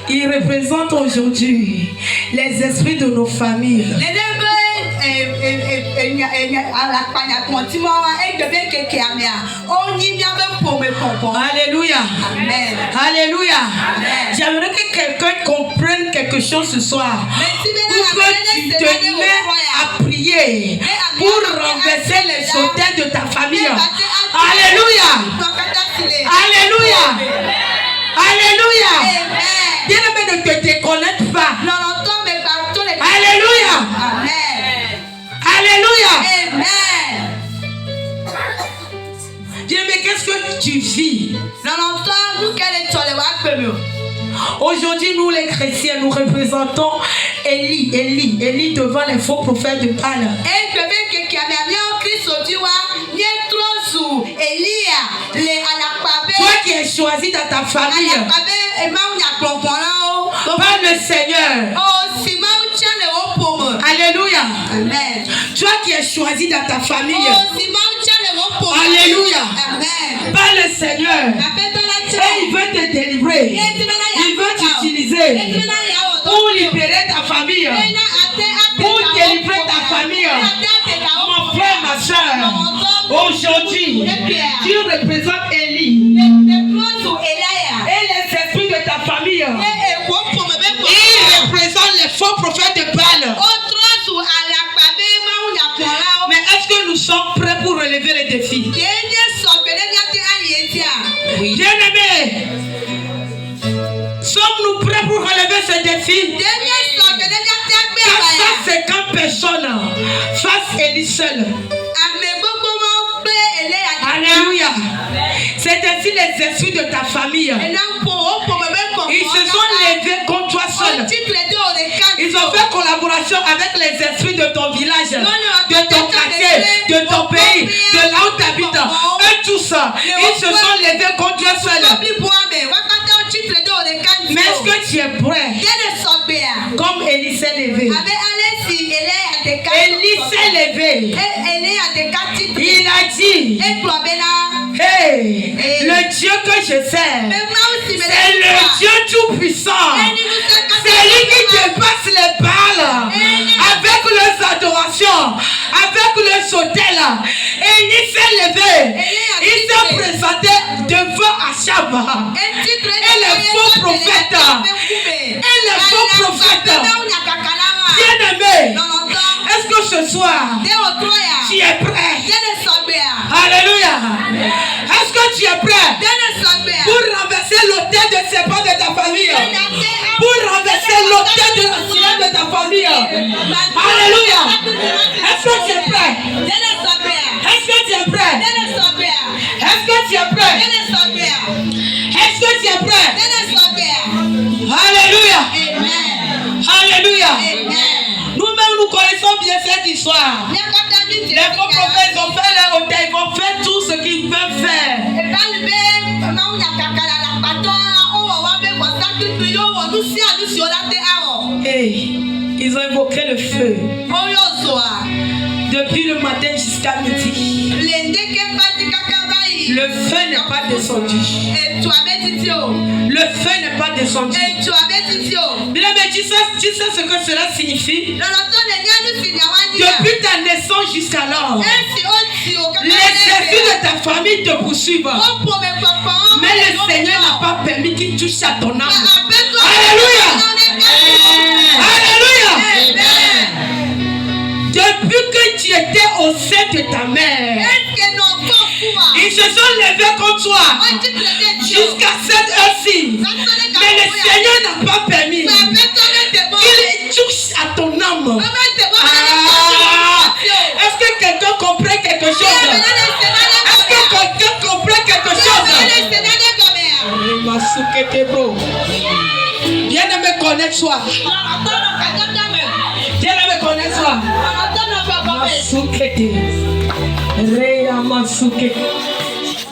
Il représente aujourd'hui les esprits de nos familles. Alléluia. Amen. Alléluia. Amen. J'aimerais que quelqu'un comprenne quelque chose ce soir. Pour que tu te mets à prier pour renverser les autels de ta famille. Alléluia. Alléluia. Alléluia. Bien-aimé, ne te déconnecte pas. Alléluia. Alléluia. Bien-aimé, qu'est-ce que tu vis? Aujourd'hui, nous les chrétiens, nous représentons Élie devant les faux prophètes de Baal. Toi qui es choisi dans ta famille par le Seigneur. Alléluia. Amen. Toi qui es choisi dans ta famille. Alléluia. Par le Seigneur. Et il veut te délivrer. Il veut t'utiliser pour libérer ta famille. Pour délivrer ta famille. Mon frère, ma soeur, aujourd'hui, tu représentes Élie. Et les esprits de ta famille. Il représente les faux prophètes de Baal. Mais est-ce que nous sommes prêts pour relever les défis? Oui. Bien-aimés, sommes-nous prêts pour relever ce défi? 450 personnes face Élie seul. Alléluia. C'est ainsi les esprits de ta famille. Ils se sont levés contre toi seul. Ils ont fait collaboration avec les esprits de ton village, de ton quartier, de ton pays, de là où tu habites. Eux tous, ils se sont levés contre toi seul. Mais est-ce que tu es prêt? Comme Élie s'est levé. Élie s'est levé. Il a dit, hey, le Dieu que je sers, c'est le Dieu tout-puissant. C'est lui qui dépasse les balles avec leurs adorations, avec leurs autels. Élie s'est levé. Il s'est présenté devant Achab. Et les faux prophètes. Bien-aimé, est-ce que ce soir, tu es prêt? Alléluia. Est-ce que tu es prêt pour renverser l'autel de serpent de ta famille? Pour renverser l'autel de la silence de ta famille? Alléluia. Est-ce que tu es prêt? Est-ce que tu es prêt? Est-ce que tu es prêt? Est-ce que tu es prêt? Alléluia. Alléluia. Nous-mêmes, nous connaissons bien cette histoire. Les faux prophètes ont fait leur hôtel, ils vont faire tout ce qu'ils peuvent faire. Et ils ont invoqué le feu. Depuis le matin jusqu'à midi. Le feu n'est pas descendu. Le feu n'est pas descendu. Mais tu sais ce que cela signifie? Depuis ta naissance jusqu'alors, les esprits de ta famille te poursuivent. Mais le Seigneur n'a pas permis qu'il touche à ton âme. Alléluia. Alléluia. Depuis que tu étais au sein de ta mère, ils se sont levés contre toi jusqu'à cette heure-ci. Mais le Seigneur n'a pas permis qu'il touche à ton âme. Est-ce que quelqu'un comprend quelque chose? Est-ce que quelqu'un comprend quelque chose? Bien-aimé, connais-toi. Bien-aimé, connais-toi. Masukete. Reya Masukete.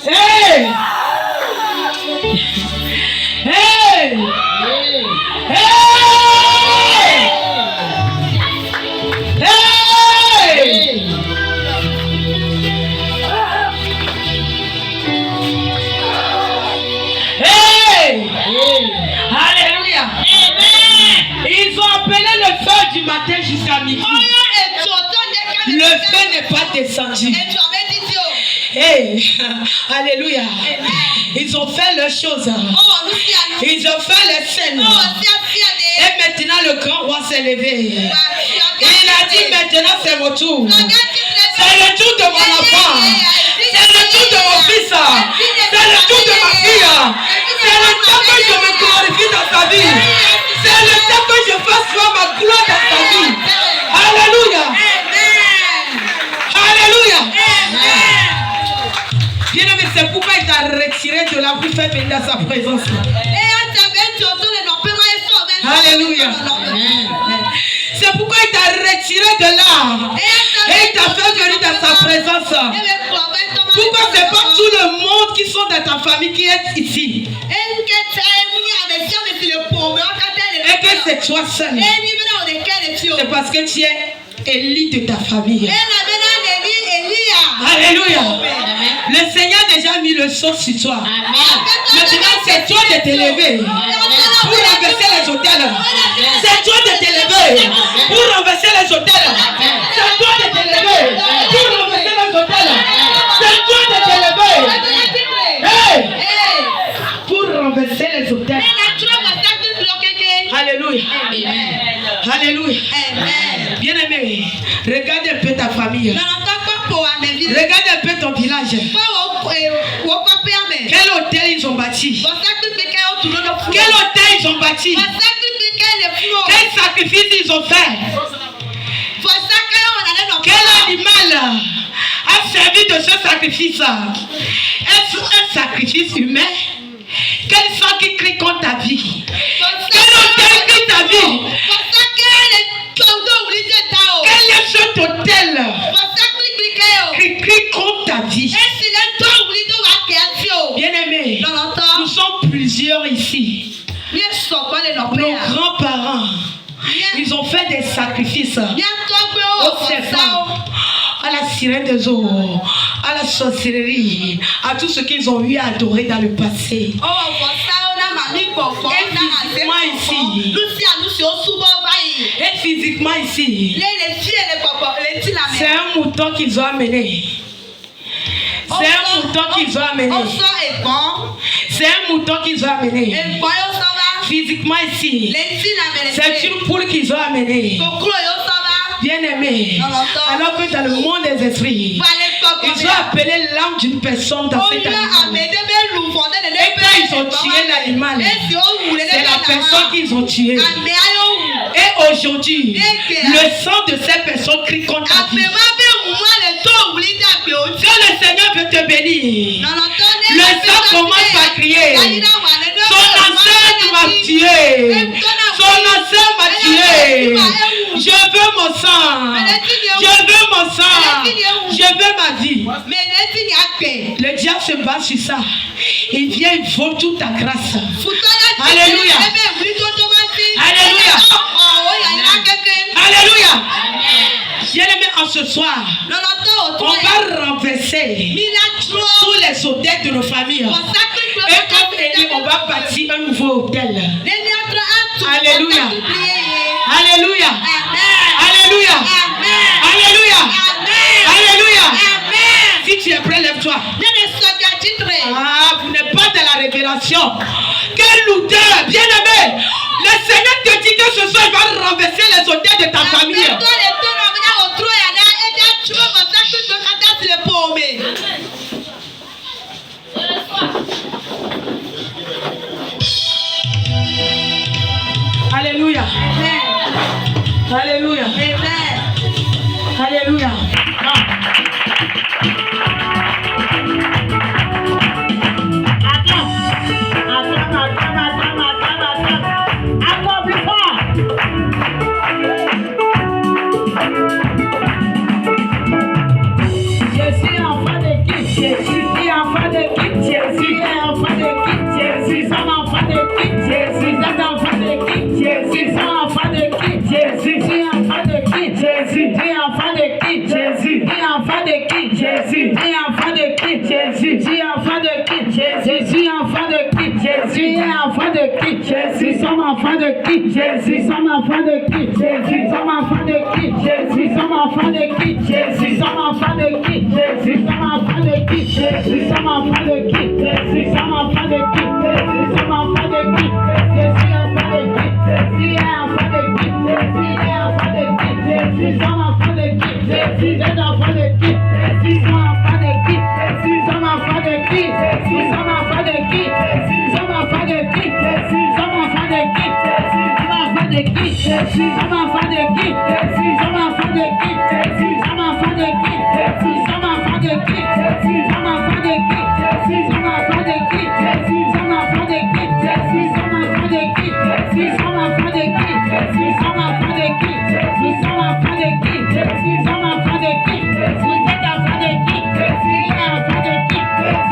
Hey! Hey! Hey! Hey! Alléluia. Ils ont appelé le feu du matin jusqu'à midi. Le feu n'est pas descendu. Hey, alléluia. Ils ont fait leurs choses. Ils ont fait les scènes. Et maintenant le grand roi s'est levé. Il a dit maintenant c'est mon tour. C'est le tour de mon enfant. C'est le tour de mon fils. C'est le tour de ma fille. C'est le temps que je me glorifie dans sa vie. C'est le temps que je fasse voir ma gloire dans sa vie. Alléluia. Alléluia. Bien-aimé, c'est pourquoi il t'a retiré de la vie, fait venir dans sa présence. Alléluia. C'est pourquoi il t'a retiré de là. Et il t'a fait venir dans sa présence. Pourquoi c'est pas tout le monde qui sont dans ta famille qui est ici? Et que c'est toi seul. C'est parce que tu es Élie de ta famille. Alléluia. Le Seigneur a déjà mis le sceau sur toi. Maintenant, c'est toi de t'élever pour renverser les hôtels. C'est toi de t'élever pour renverser les hôtels. C'est toi de t'élever pour renverser les hôtels. C'est toi de t'élever. Hey! Pour renverser les hôtels. Alléluia. Alléluia. Bien-aimé, regarde un peu ta famille. Regarde un peu ton village. Quel hôtel ils ont bâti? Quel hôtel ils ont bâti? Quel sacrifice ils ont fait? Quel animal a servi de ce sacrifice? Est-ce un sacrifice humain? Quel sang qui crie contre ta vie? Quel hôtel crie ta vie? Quel est cet hôtel qui crie contre ta vie? Bien-aimés, nous sommes plusieurs ici. Nos grands-parents, ils ont fait des sacrifices au serpent, à la sirène des eaux, à la sorcellerie, à tout ce qu'ils ont eu à adorer dans le passé. Et physiquement ici, c'est un mouton qu'ils ont amené. C'est un mouton qu'ils ont amené. C'est un mouton qu'ils ont amené. Physiquement ici, c'est une poule qu'ils ont amené. Bien-aimé, alors que dans le monde des esprits, ils ont appelé l'âme d'une personne dans cet animal. Et quand ils ont tué l'animal, c'est la personne qu'ils ont tuée. Et aujourd'hui, le sang de cette personne crie contre ta vie. Quand le Seigneur veut te bénir, le sang commence à crier. Son ancêtre m'a tué. Son ancêtre m'a tué. Je veux mon sang. Je veux mon sang. Je veux ma vie. Le diable se bat sur ça. Il vient, il vole toute ta grâce. Alléluia. Alléluia. Alléluia. Bien-aimé, en ce soir, on va renverser tous les hôtels de nos familles. Et comme Élie, on va bâtir un nouveau hôtel. Alléluia. Alléluia. Alléluia. Alléluia. Alléluia. Si tu es prêt, lève-toi. Ah, vous n'êtes pas dans la révélation. Quelle lourdeur, bien-aimé. Le Seigneur te dit que ce soir, il va renverser les hôtels de ta famille. Alléluia. Alléluia. Alléluia. Encore plus fort. Je suis enfant de qui? Je suis enfant de qui? Je suis enfant de qui? Je suis un enfant de qui? Je suis un enfant de qui? Je suis un enfant de qui? Je suis enfant de qui? Je suis enfant de qui? Je suis enfant de qui? Je suis enfant de qui? Je suis enfant de qui? Je suis enfant de qui? Je suis est enfant de qui? Jésus, sommes enfants de qui? Jésus, sommes enfants de qui? Jésus, sommes enfants de qui? Jésus, sommes enfants de qui? Jésus, sommes enfants de qui? Jésus, sommes enfants de qui? Jésus, sommes enfants de qui? Jésus, sommes enfants de qui? Jésus, sommes enfants de qui? Jésus, enfant de qui? Jésus est enfant de qui? Jésus est enfant de qui? Jésus, sommes enfants de qui? Jésus est enfant de qui? Jésus, sommes enfants de qui? Jésus, sommes enfants de qui? Jésus, sommes enfants de qui? Jésus, sommes enfants de qui? Jésus, sommes enfants de qui? Jésus, sommes enfants de qui? Jésus, sommes enfants de qui? Jésus, sommes enfants de qui? Jésus, sommes enfants de qui? Jésus, sommes enfants de qui? Jésus, sommes enfants de qui? Jésus, sommes enfants de qui? Jésus, sommes enfants de qui? Jésus, sommes enfants de qui? Jésus, sommes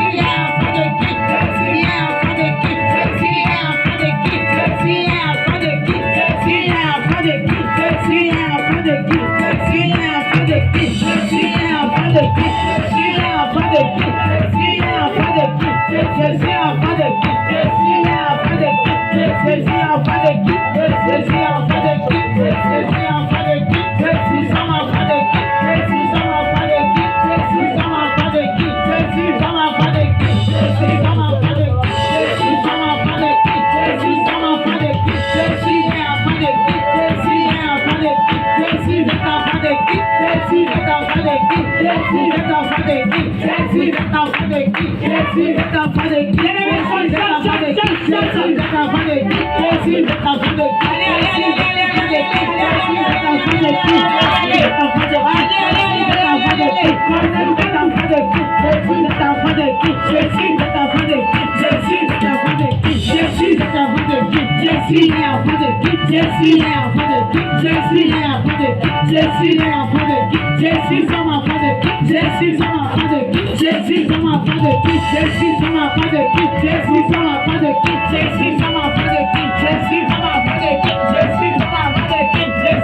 enfants de qui? Jésus, sommes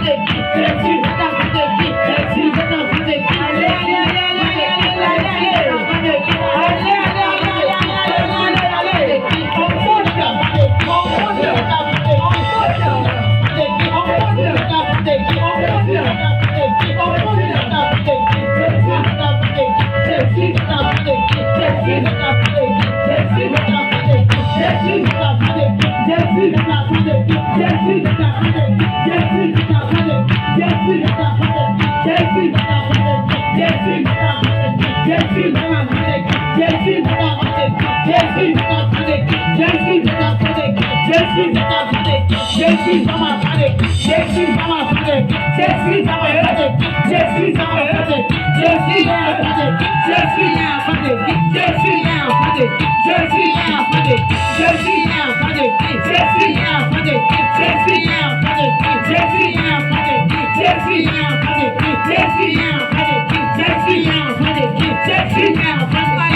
enfants de qui?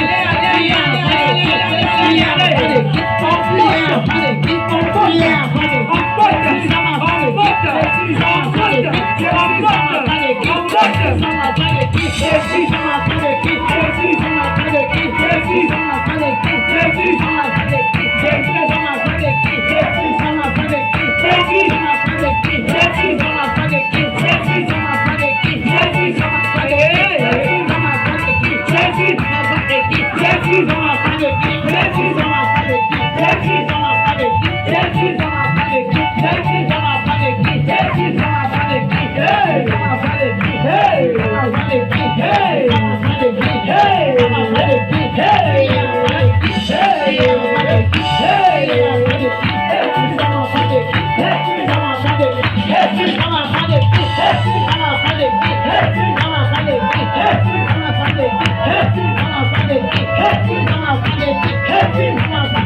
Jésus, sommes enfants de qui? Jésus, sommes enfants de qui? Jésus, êtes enfants de qui? Jésus est enfant de qui? Jésus est enfant de qui? Jésus est enfant de qui? Jésus est enfant de qui? Jésus est enfant de qui? Jésus est enfant de qui? Jésus est enfant de qui? Jésus est enfant de qui? Jésus est enfant de qui? Jésus est enfant de qui? Jésus est enfant de qui? Jésus est enfant de qui? Jésus est enfant de qui? Jésus est enfant de qui? Jésus est enfant de qui? Jésus est enfant de qui? Jésus sommes enfants de qui? Jésus sommes enfants de qui? Jésus sommes enfants de qui? Jésus sommes enfants de qui? Jésus sommes enfants de qui? Jésus sommes enfants de qui? Jésus sommes enfants de qui? Jésus est enfant de qui? Jésus est enfant de qui? Jésus est enfant de qui? Jésus est enfant de qui? Jésus est enfant de qui? Jésus est enfant de qui? Jésus est enfant de qui? Jésus est enfant de qui? Jésus est enfant de qui?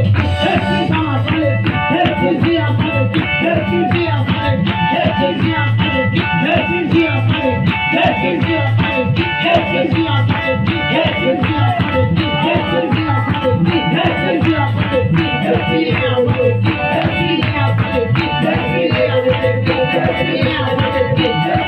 Jésus est enfant de qui? Yeah.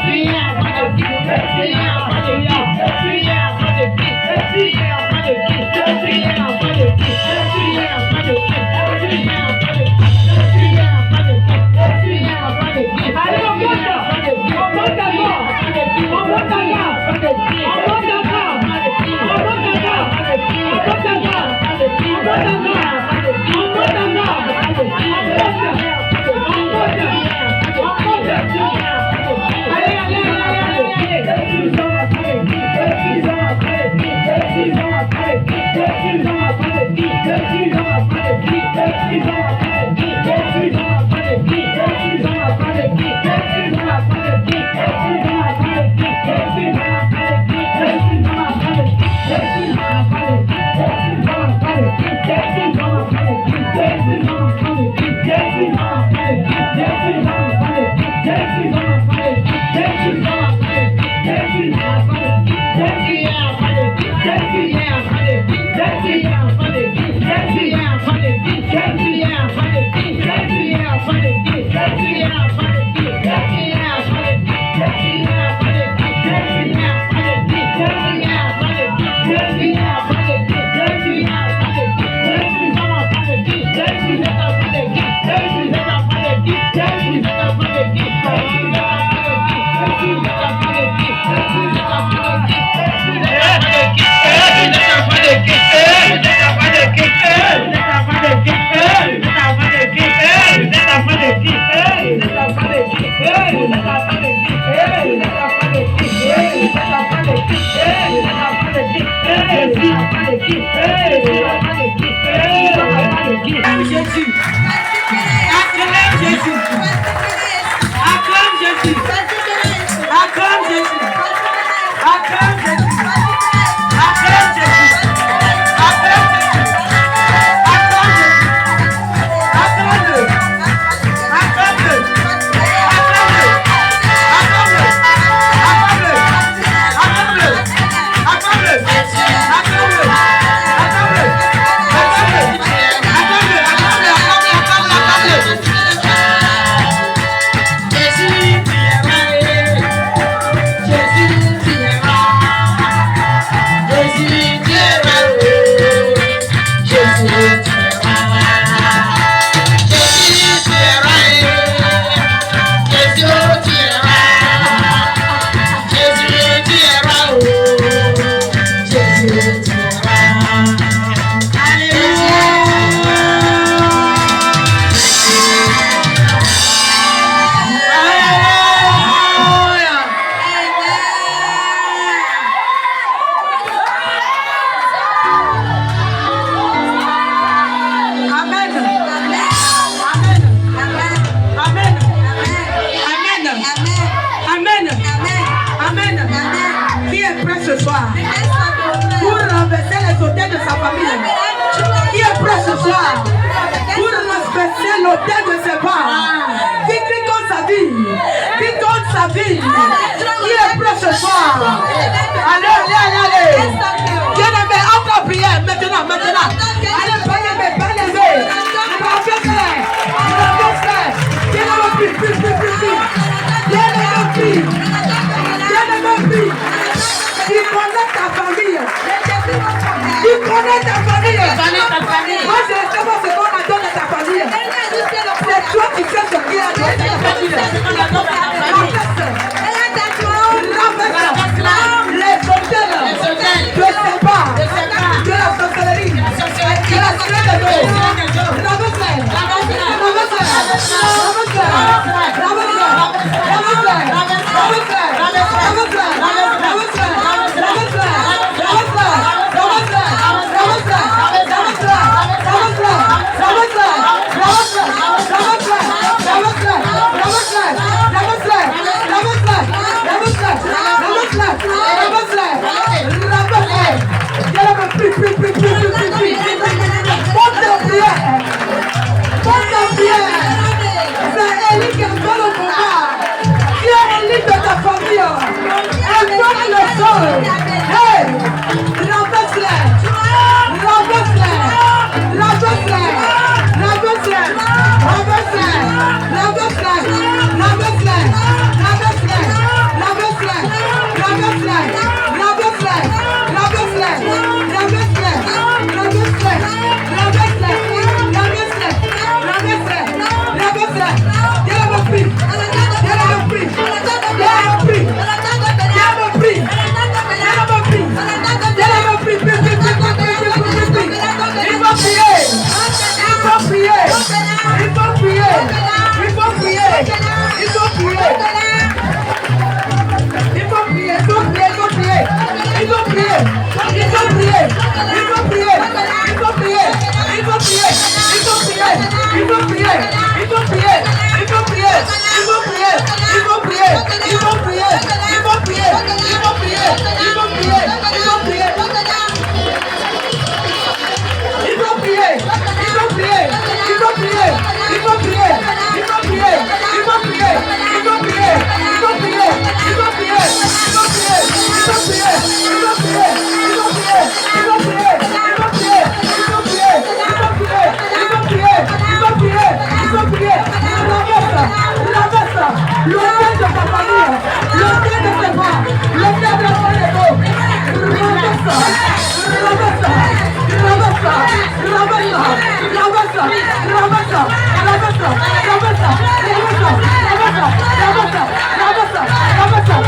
Rabasa,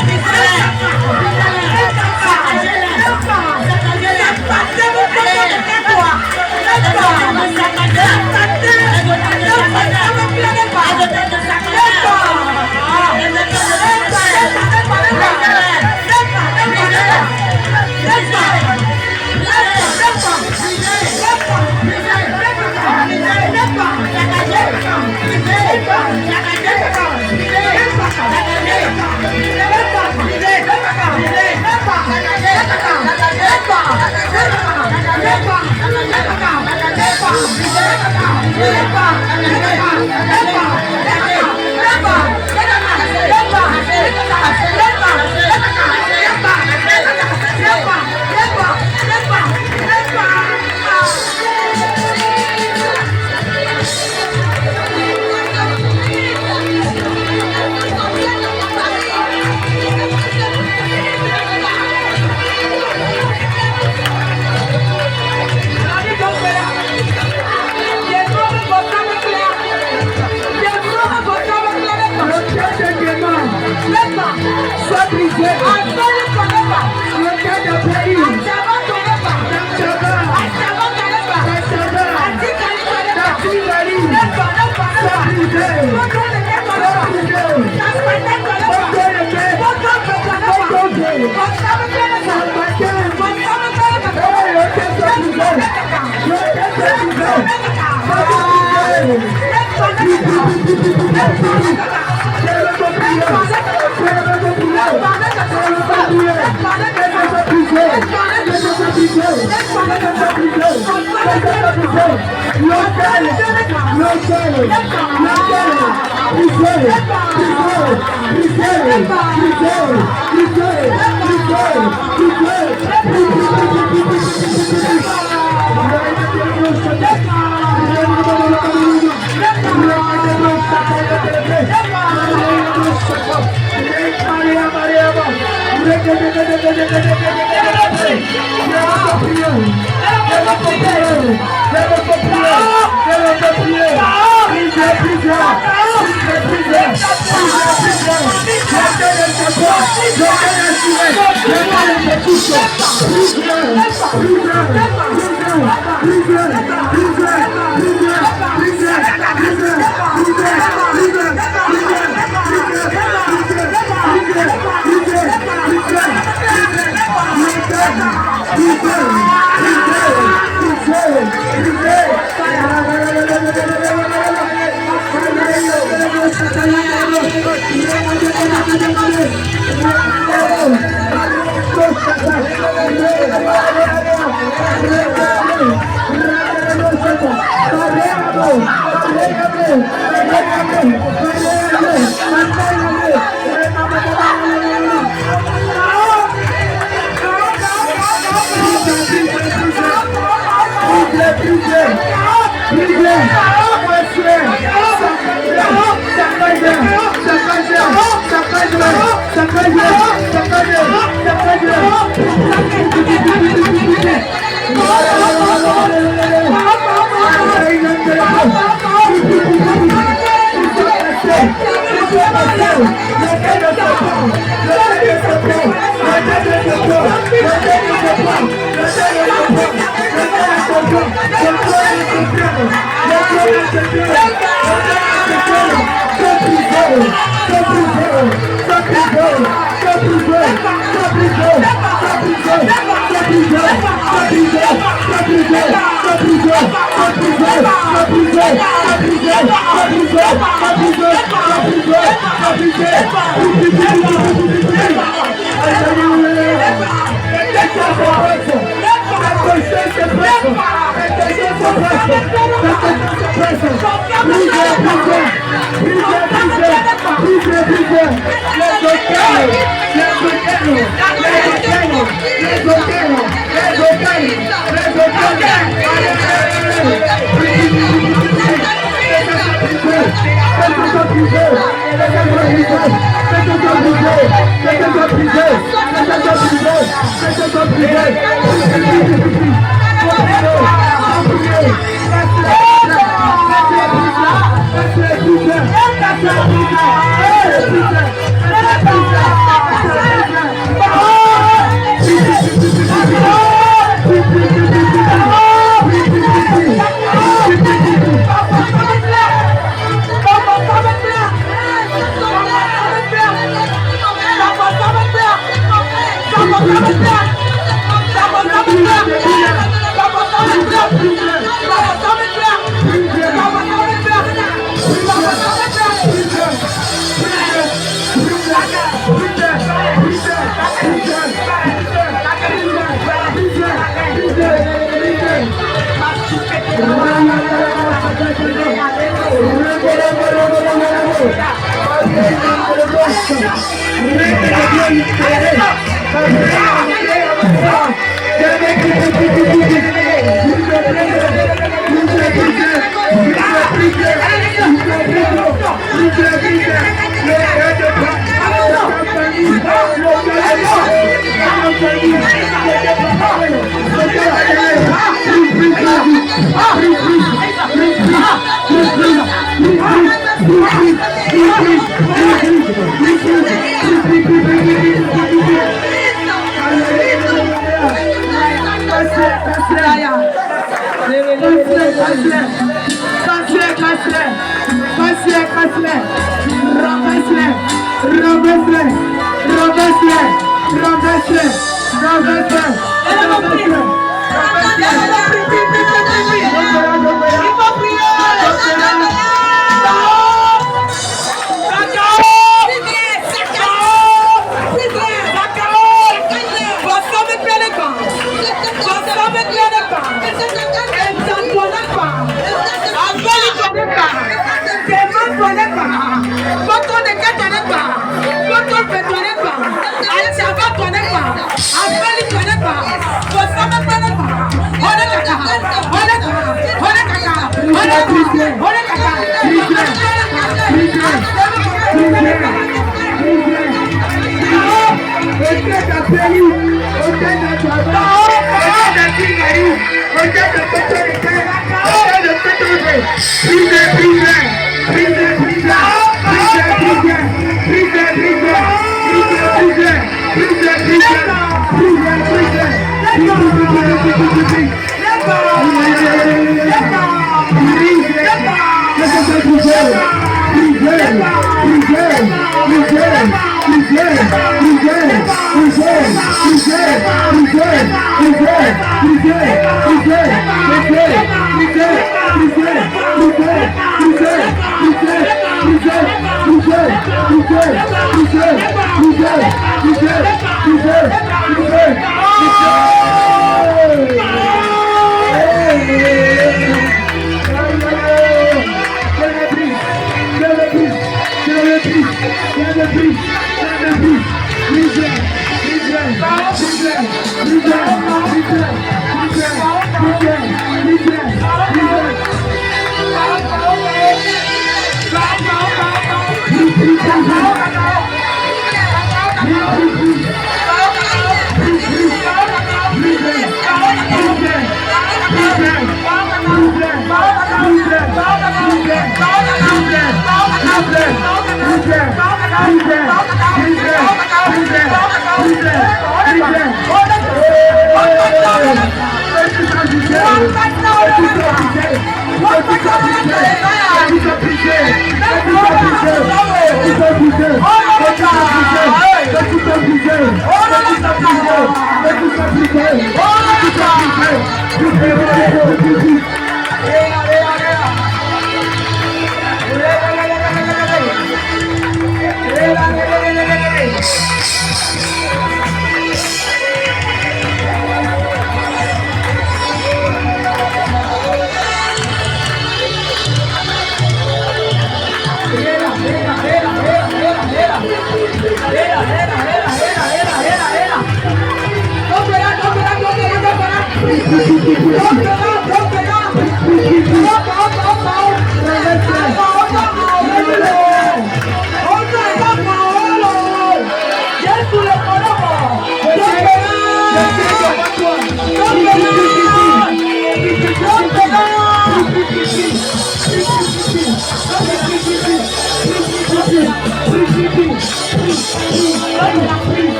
I'm Please,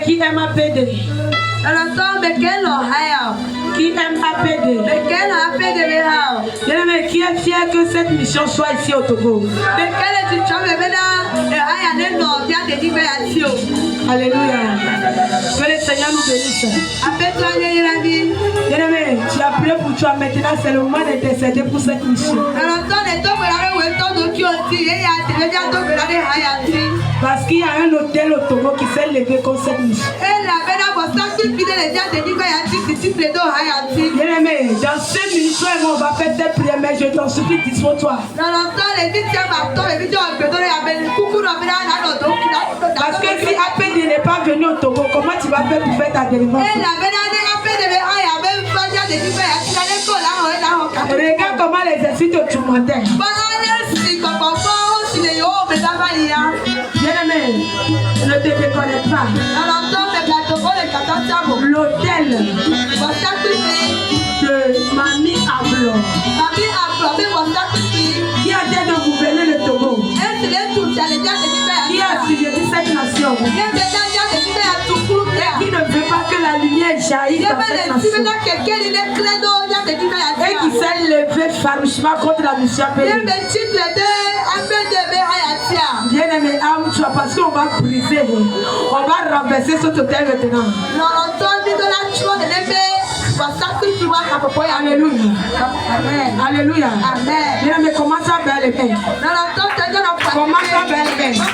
Qui aime APD? Qui aime APD? Qui est fier que cette mission soit ici au Togo? Alléluia. Que le Seigneur nous bénisse. Bien-aimé, tu as prié pour toi. Maintenant, c'est le moment d'intercéder pour cette mission. Parce qu'il y a un hôtel au Togo qui s'est levé contre cette mission. Bien-aimé, dans 5 minutes, on va faire cette prière, mais je t'en supplie, dispose-toi. Parce que si APD n'est pas venu au Togo, comment tu vas faire pour faire ta délivrance? Regarde comment l'exercice te tourmentait. Bien-aimé, ne te déconnecte pas. L'hôtel Mamie Ablo. Mamie Ablo, mais mon sacrifice. Qui a déjà gouverné le Togo. Et c'est les tout, c'est les gens qui a suivi cette nation. Et qui ne veut pas que la lumière jaillisse dans cette nation. Et qui s'est levé farouchement contre la mission payée. Bien-aimé, âme-toi parce qu'on va briser. On va renverser ce hôtel maintenant. Alléluia. Amen. Alléluia. Amen. Bien-aimé, commence à faire les mains. Commence à faire les mains.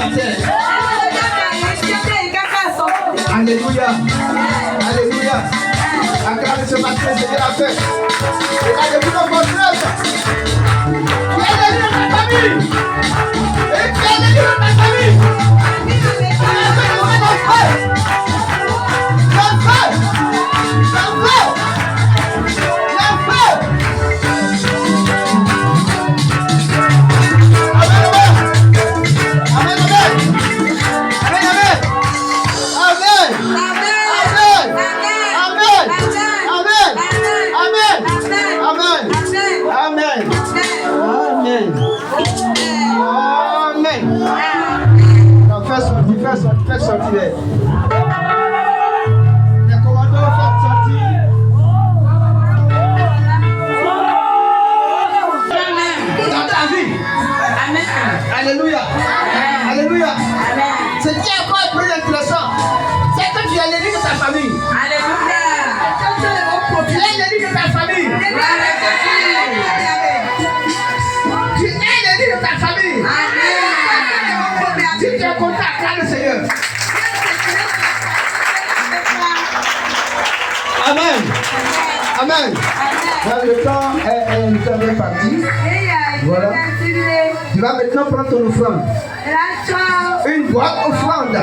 la terre. Alléluia. Alléluia. Acclamez ce matin, c'est de la fête. Regardez-vous dans votre œuvre. Qui est l'élu de ta famille? Et qui est l'élu de ta famille? Faites sortir les commandos, faites sortir. Dans ta vie. Amen. Alléluia. Alléluia. Ce qui est encore plus intéressant, c'est que tu es l'élu de ta famille. Alléluia. Tu es l'élu de ta famille. Tu es l'élu de ta famille. Si tu es content, acclame le Seigneur. Amen. Amen. Le temps est bien parti. Voilà. Tu vas maintenant prendre ton offrande. Une boîte offrande.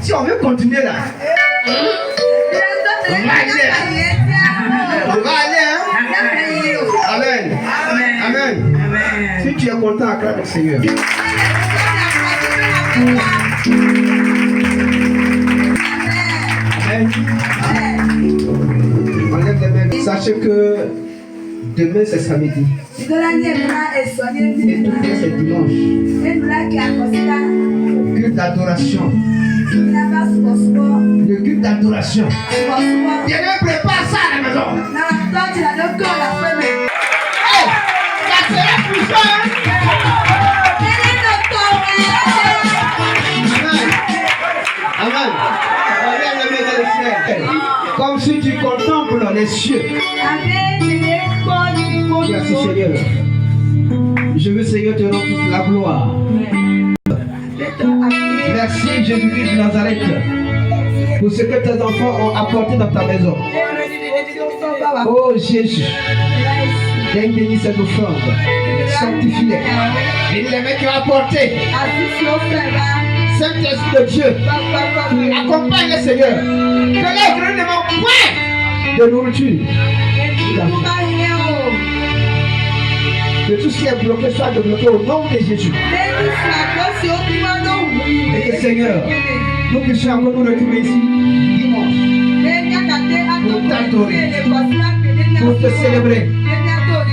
Si on veut continuer là, on va aller. On va aller, hein? Amen. Amen. Si tu es content, acclame le Seigneur. Amen. On lève les mains. Sachez que demain c'est samedi. Et demain c'est dimanche. Culte d'adoration. Le culte d'adoration. Bien, prépare ça à la maison. Hey, ça sera puissant. Amen. Amen. Comme si tu contemples les cieux. Merci Seigneur. Je veux Seigneur te rendre toute la gloire. Merci Jésus-Christ de Nazareth pour ce que tes enfants ont apporté dans ta maison. Oh Jésus, bénis cette offrande, sanctifie-les. Bénis les mains qui ont apporté. Saint-Esprit de Dieu, accompagne le Seigneur. Que les grenades ne manquent point de nourriture. Que tout ce qui est bloqué soit débloqué au nom de Jésus. Et que Seigneur, nous puissions encore nous retrouver ici dimanche pour t'adorer, pour te célébrer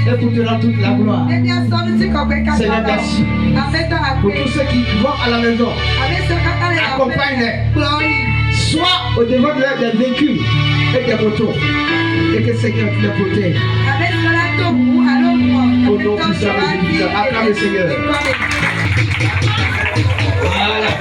et pour te rendre toute la gloire. Seigneur, merci pour tous ceux qui vont à la maison. Accompagne-les, soit au devant des véhicules et des motos, et que Seigneur te les protège. Au nom du Seigneur, acclame le Seigneur. Voilà.